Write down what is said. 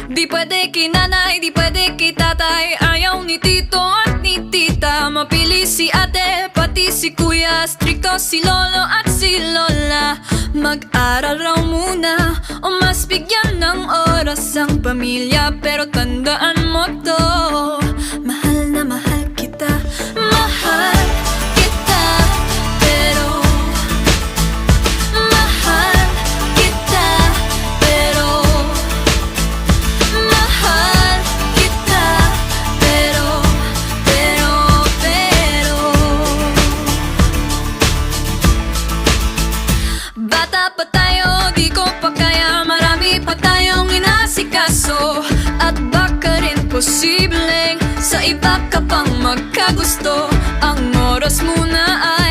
Di pwede kay nanay, di pwede kay tatay, ayaw ni tito at ni tita. Mapili si ate, pati si kuya, stricto si lolo at si lola. Mag-aral raw muna o mas bigyan ng oras ang pamilya. Pero tandaan mo to, mahal na mahal kita, mahal kita. Pero mahal kita, pero mahal kita, pero bata pa tayo, di ko pa kaya, marami pa tayong inasikaso. At baka rin posibleng sa iba ka pang magkagusto. Ang oras muna ay